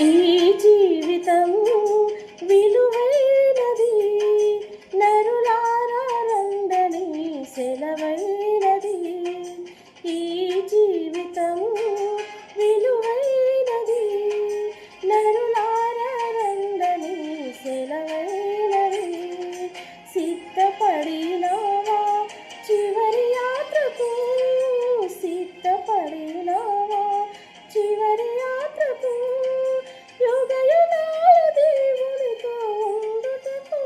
ఈ జీవితం విలువైనది, నరులారా రండని సెలవైనది. ఈ జీవితం విలువైనది, నరులారా రండని సెలవైనది. సిద్ధపడినావా చివరి యాత్రకు, సిద్ధపడినావా చివరి యాత్రకు, యుగ యుగాలు దేవునితో ఉండుటకు,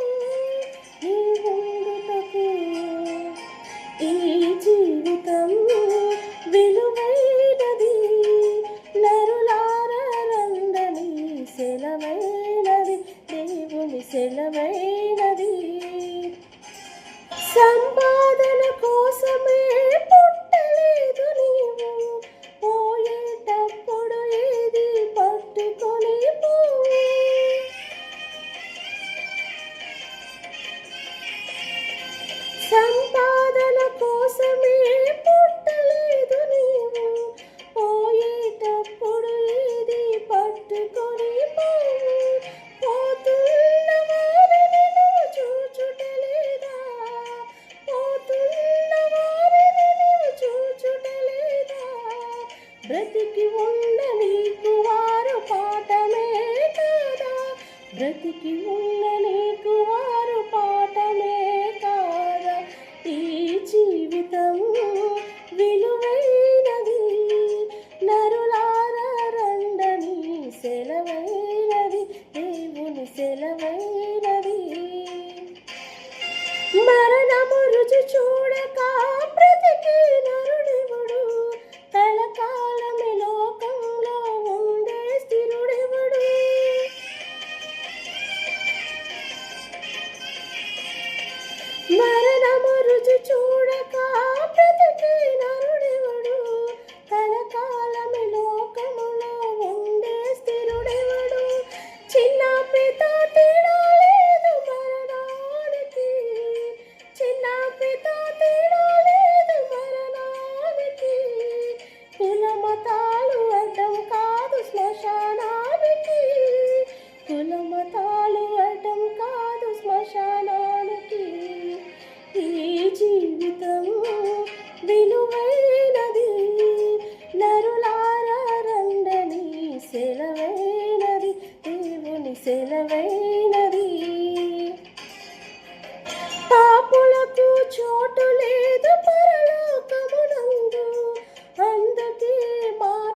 నీ ఉండుటకు. ఈ జీవితం విలువైనది, నరులారా రండని సెలవైనది, దేవుని సెలవైనది. సంపాదన కోసమే పుట్టలేదు నీవు, పోయేటప్పుడు ఏది పట్టుకొని పోవు. సంపాదన కోసమే పుట్టలేదు నీవు, పోయేటప్పుడు ఏది పట్టుకొని పోవు. పోతున్న వారిని నువ్వు చూచుటలేదా, పోతున్న వారిని నువ్వు చూచుటలేదా. బ్రతికి ఉన్న నీకు వారు పాఠమే కాదా, బ్రతికి ఉన్న నీకు వారు పాఠమే కాదా. ఈ జీవితం విలువైనది, నరులారా రండని సెలవైనది, దేవుని సెలవైనది. మరణము రుచి చూడక బ్రతికి నరుడెవడు, కలకాలమే లోకంలో ఉండే స్థిరుడెవడు. మరణము రుచి చూడక బ్రతికి నరుడెవడు, కలకాలమే లోకములో ఉండే స్థిరుడెవడు. చిన్న పెద్ద తేడా లేదు మరణానికి, చిన్న పెద్ద తేడా లేదు మరణానికి. కుల మత